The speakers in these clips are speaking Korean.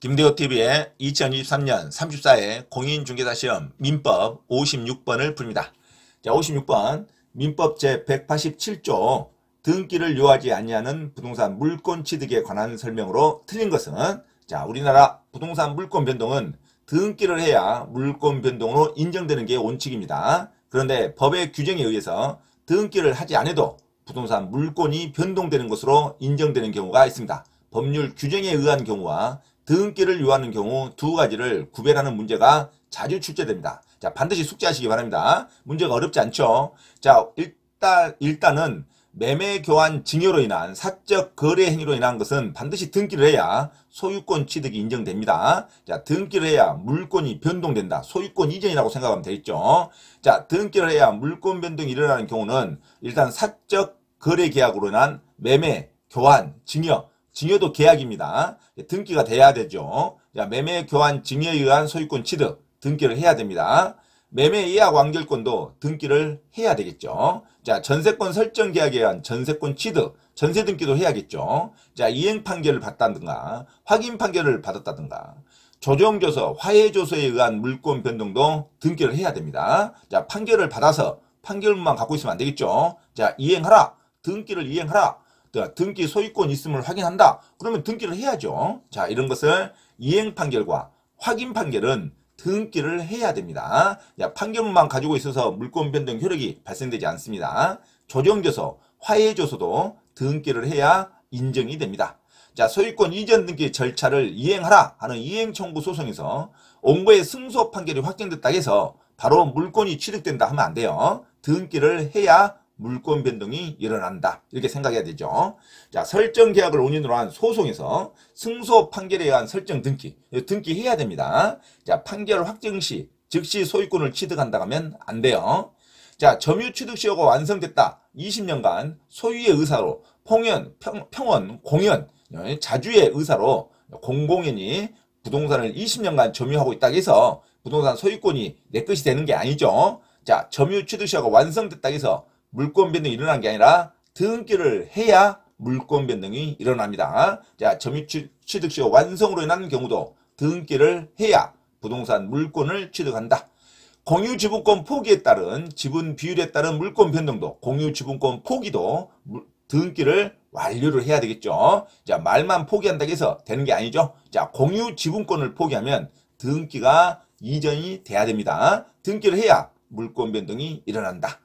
김대호TV의 2023년 34회 공인중개사 시험 민법 56번을 풉니다. 자, 56번 민법 제187조 등기를 요하지 아니하는 부동산 물권 취득에 관한 설명으로 틀린 것은, 자, 우리나라 부동산 물권 변동은 등기를 해야 물권 변동으로 인정되는 게 원칙입니다. 그런데 법의 규정에 의해서 등기를 하지 않아도 부동산 물권이 변동되는 것으로 인정되는 경우가 있습니다. 법률 규정에 의한 경우와 등기를 요하는 경우 두 가지를 구별하는 문제가 자주 출제됩니다. 자, 반드시 숙지하시기 바랍니다. 문제가 어렵지 않죠? 자, 일단은 매매 교환 증여로 인한 사적 거래 행위로 인한 것은 반드시 등기를 해야 소유권 취득이 인정됩니다. 자, 등기를 해야 물권이 변동된다. 소유권 이전이라고 생각하면 되겠죠. 자, 등기를 해야 물권 변동이 일어나는 경우는 일단 사적 거래 계약으로 인한 매매, 교환, 증여도 계약입니다. 등기가 돼야 되죠. 자, 매매, 교환, 증여에 의한 소유권 취득, 등기를 해야 됩니다. 매매 예약 완결권도 등기를 해야 되겠죠. 자, 전세권 설정 계약에 의한 전세권 취득, 전세 등기도 해야겠죠. 자, 이행 판결을 받다든가, 확인 판결을 받았다든가, 조정조서, 화해조서에 의한 물권 변동도 등기를 해야 됩니다. 자, 판결을 받아서 판결문만 갖고 있으면 안 되겠죠. 자, 이행하라. 등기를 이행하라. 등기 소유권 있음을 확인한다. 그러면 등기를 해야죠. 자, 이런 것을 이행 판결과 확인 판결은 등기를 해야 됩니다. 자, 판결문만 가지고 있어서 물권 변동 효력이 발생되지 않습니다. 조정조서, 화해조서도 등기를 해야 인정이 됩니다. 자, 소유권 이전 등기 절차를 이행하라 하는 이행 청구 소송에서 원고의 승소 판결이 확정됐다 해서 바로 물권이 취득된다 하면 안 돼요. 등기를 해야 물권 변동이 일어난다. 이렇게 생각해야 되죠. 자, 설정 계약을 원인으로 한 소송에서 승소 판결에 의한 설정 등기해야 됩니다. 자, 판결 확정 시 즉시 소유권을 취득한다 하면 안 돼요. 자, 점유 취득 시효가 완성됐다. 20년간 소유의 의사로 평원, 공연, 자주의 의사로 공공연히 부동산을 20년간 점유하고 있다고 해서 부동산 소유권이 내 것이 되는 게 아니죠. 자, 점유 취득 시효가 완성됐다고 해서 물권 변동이 일어난 게 아니라 등기를 해야 물권 변동이 일어납니다. 자, 점유 취득 시효 완성으로 인한 경우도 등기를 해야 부동산 물권을 취득한다. 공유 지분권 포기에 따른 지분 비율에 따른 물권 변동도 공유 지분권 포기도 등기를 완료를 해야 되겠죠. 자, 말만 포기한다고 해서 되는 게 아니죠. 자, 공유 지분권을 포기하면 등기가 이전이 돼야 됩니다. 등기를 해야 물권 변동이 일어난다.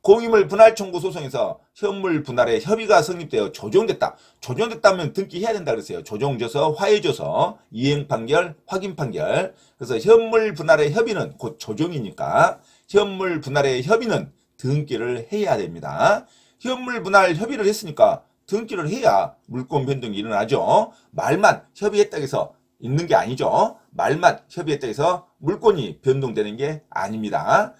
공유물 분할 청구 소송에서 현물 분할의 협의가 성립되어 조정됐다. 조정됐다면 등기해야 된다 그랬어요. 조정조서, 화해조서, 이행 판결, 확인 판결. 그래서 현물 분할의 협의는 곧 조정이니까 현물 분할의 협의는 등기를 해야 됩니다. 현물 분할 협의를 했으니까 등기를 해야 물권 변동이 일어나죠. 말만 협의했다고 해서 있는 게 아니죠. 말만 협의했다고 해서 물권이 변동되는 게 아닙니다.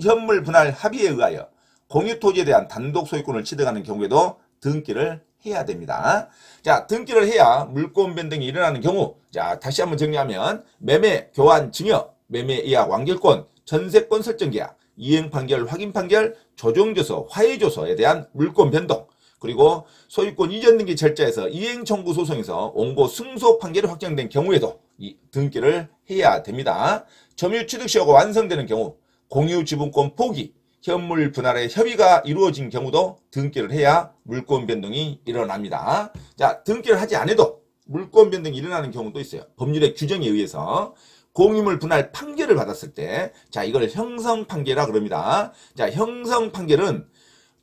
현물 분할 합의에 의하여 공유토지에 대한 단독 소유권을 취득하는 경우에도 등기를 해야 됩니다. 자, 등기를 해야 물권 변동이 일어나는 경우, 자, 다시 한번 정리하면 매매, 교환, 증여, 매매 예약 완결권, 전세권 설정 계약, 이행 판결, 확인 판결, 조정조서, 화해조서에 대한 물권 변동, 그리고 소유권 이전 등기 절차에서 이행 청구 소송에서 원고 승소 판결이 확정된 경우에도 이 등기를 해야 됩니다. 점유 취득 시효가 완성되는 경우, 공유 지분권 포기, 현물 분할의 협의가 이루어진 경우도 등기를 해야 물권 변동이 일어납니다. 자, 등기를 하지 않아도 물권 변동이 일어나는 경우도 있어요. 법률의 규정에 의해서 공유물 분할 판결을 받았을 때, 자, 이걸 형성 판결이라 그럽니다. 자, 형성 판결은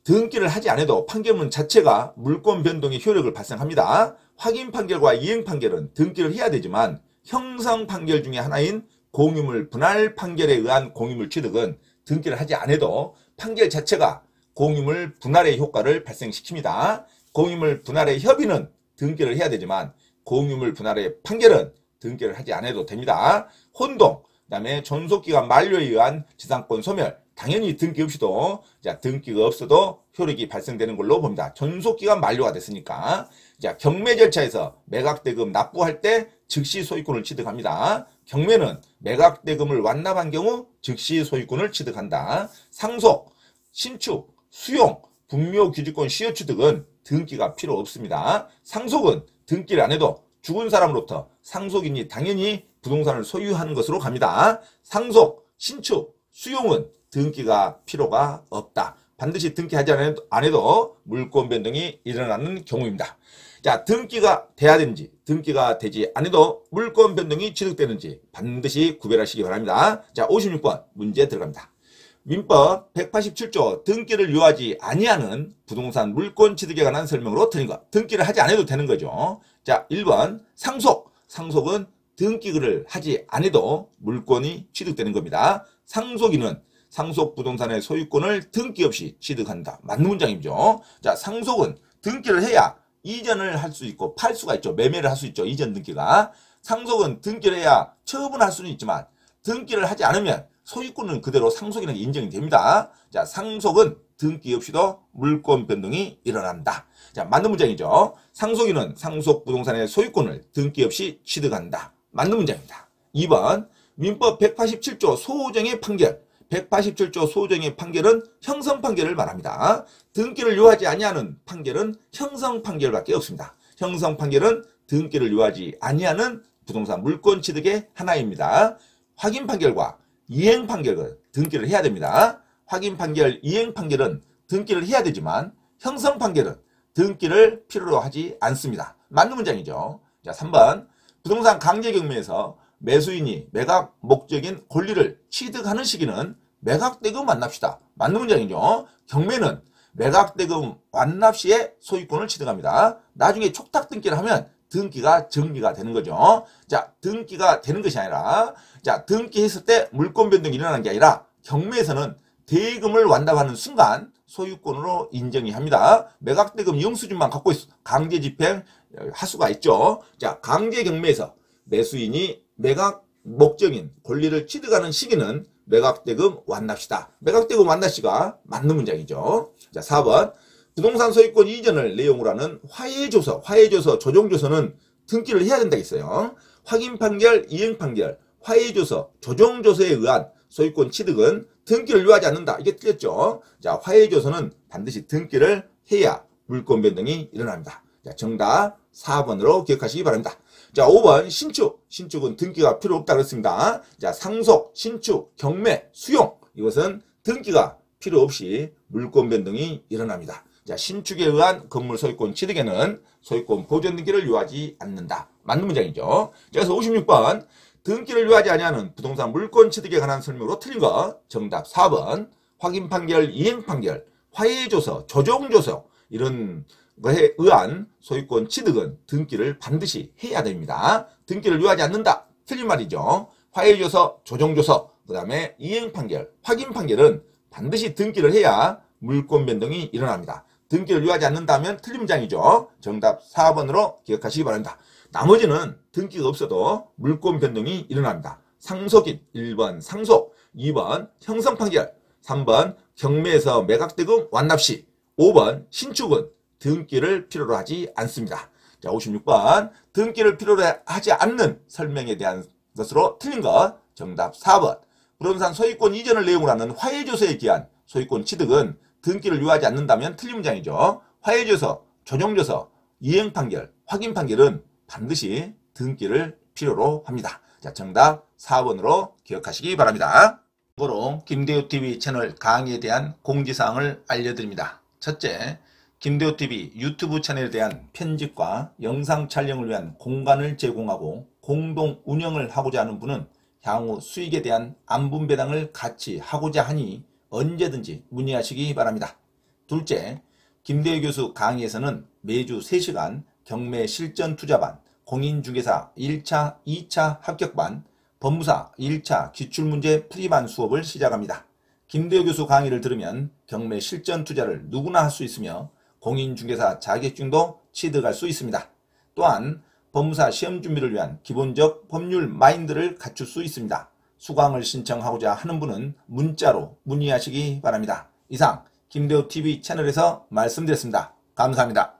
등기를 하지 않아도 판결문 자체가 물권 변동의 효력을 발생합니다. 확인 판결과 이행 판결은 등기를 해야 되지만 형성 판결 중에 하나인 공유물 분할 판결에 의한 공유물 취득은 등기를 하지 않아도 판결 자체가 공유물 분할의 효과를 발생시킵니다. 공유물 분할의 협의는 등기를 해야 되지만 공유물 분할의 판결은 등기를 하지 않아도 됩니다. 혼동, 그다음에 존속기간 만료에 의한 지상권 소멸, 당연히 등기 없이도, 자, 등기가 없어도 효력이 발생되는 걸로 봅니다. 존속기간 만료가 됐으니까. 자, 경매 절차에서 매각대금 납부할 때 즉시 소유권을 취득합니다. 경매는 매각대금을 완납한 경우 즉시 소유권을 취득한다. 상속, 신축, 수용, 분묘 규지권 시효 취득은 등기가 필요 없습니다. 상속은 등기를 안 해도 죽은 사람으로부터 상속인이 당연히 부동산을 소유하는 것으로 갑니다. 상속, 신축, 수용은 등기가 필요가 없다. 반드시 등기하지 안 해도 물권 변동이 일어나는 경우입니다. 자, 등기가 돼야 되는지 등기가 되지 않아도 물권 변동이 취득되는지 반드시 구별하시기 바랍니다. 자, 56번 문제 들어갑니다. 민법 187조 등기를 요하지 아니하는 부동산 물권 취득에 관한 설명으로 틀린 것. 등기를 하지 않아도 되는 거죠. 자, 1번 상속. 상속은 등기를 하지 않아도 물권이 취득되는 겁니다. 상속인은 상속 부동산의 소유권을 등기 없이 취득한다. 맞는 문장이죠. 자, 상속은 등기를 해야 이전을 할 수 있고 팔 수가 있죠. 매매를 할 수 있죠. 이전 등기가. 상속은 등기를 해야 처분할 수는 있지만 등기를 하지 않으면 소유권은 그대로 상속인에게 인정이 됩니다. 자, 상속은 등기 없이도 물권 변동이 일어난다. 자, 맞는 문장이죠. 상속인은 상속 부동산의 소유권을 등기 없이 취득한다. 맞는 문장입니다. 2번 민법 187조 소호정의 판결. 187조 소호정의 판결은 형성 판결을 말합니다. 등기를 요하지 아니하는 판결은 형성 판결밖에 없습니다. 형성 판결은 등기를 요하지 아니하는 부동산 물권 취득의 하나입니다. 확인 판결과 이행 판결은 등기를 해야 됩니다. 확인 판결, 이행 판결은 등기를 해야 되지만 형성 판결은 등기를 필요로 하지 않습니다. 맞는 문장이죠. 자, 3번 부동산 강제 경매에서 매수인이 매각 목적인 권리를 취득하는 시기는 매각대금 완납시다. 맞는 문장이죠. 경매는 매각대금 완납 시에 소유권을 취득합니다. 나중에 촉탁 등기를 하면 등기가 정리가 되는 거죠. 자, 등기가 되는 것이 아니라, 자, 등기했을 때 물권 변동이 일어나는 게 아니라 경매에서는 대금을 완납하는 순간 소유권으로 인정이 합니다. 매각대금 영수증만 갖고 있어 강제 집행 할 수가 있죠. 자, 강제 경매에서 매수인이 매각 목적인 권리를 취득하는 시기는 매각대금 완납시다. 매각대금 완납시가 맞는 문장이죠. 자, 4번 부동산 소유권 이전을 내용으로 하는 화해조서, 조정조서는 등기를 해야 된다 했어요. 확인 판결, 이행 판결, 화해조서, 조정조서에 의한 소유권 취득은 등기를 요하지 않는다. 이게 틀렸죠. 자, 화해조서는 반드시 등기를 해야 물권 변동이 일어납니다. 자, 정답 4번으로 기억하시기 바랍니다. 자, 5번 신축. 신축은 등기가 필요 없다 그랬습니다. 자, 상속, 신축, 경매, 수용. 이것은 등기가 필요 없이 물권 변동이 일어납니다. 자, 신축에 의한 건물 소유권 취득에는 소유권 보존 등기를 요하지 않는다. 맞는 문장이죠. 자, 그래서 56번 등기를 요하지 아니하는 부동산 물권 취득에 관한 설명으로 틀린 거. 정답 4번 확인 판결, 이행 판결, 화해조서, 조정조서 이런 것에 의한 소유권 취득은 등기를 반드시 해야 됩니다. 등기를 요하지 않는다. 틀린 말이죠. 화해조서, 조정조서, 그 다음에 이행판결, 확인판결은 반드시 등기를 해야 물권 변동이 일어납니다. 등기를 요하지 않는다면 틀린 문장이죠. 정답 4번으로 기억하시기 바랍니다. 나머지는 등기가 없어도 물권 변동이 일어납니다. 상속인 1번 상속, 2번 형성판결, 3번 경매에서 매각대금 완납시, 5번 신축은 등기를 필요로 하지 않습니다. 자, 56번 등기를 필요로 하지 않는 설명에 대한 것으로 틀린 것. 정답 4번 부동산 소유권 이전을 내용으로 하는 화해조서에 기한 소유권 취득은 등기를 요하지 않는다면 틀린 문장이죠. 화해조서, 조정조서, 이행판결, 확인판결은 반드시 등기를 필요로 합니다. 자, 정답 4번으로 기억하시기 바랍니다. 참고로 김대호TV 채널 강의에 대한 공지사항을 알려드립니다. 첫째, 김대호TV 유튜브 채널에 대한 편집과 영상 촬영을 위한 공간을 제공하고 공동 운영을 하고자 하는 분은 향후 수익에 대한 안분 배당을 같이 하고자 하니 언제든지 문의하시기 바랍니다. 둘째, 김대호 교수 강의에서는 매주 3시간 경매 실전 투자반, 공인중개사 1차, 2차 합격반, 법무사 1차 기출문제 풀이반 수업을 시작합니다. 김대호 교수 강의를 들으면 경매 실전 투자를 누구나 할 수 있으며 공인중개사 자격증도 취득할 수 있습니다. 또한 법무사 시험 준비를 위한 기본적 법률 마인드를 갖출 수 있습니다. 수강을 신청하고자 하는 분은 문자로 문의하시기 바랍니다. 이상 김대호TV 채널에서 말씀드렸습니다. 감사합니다.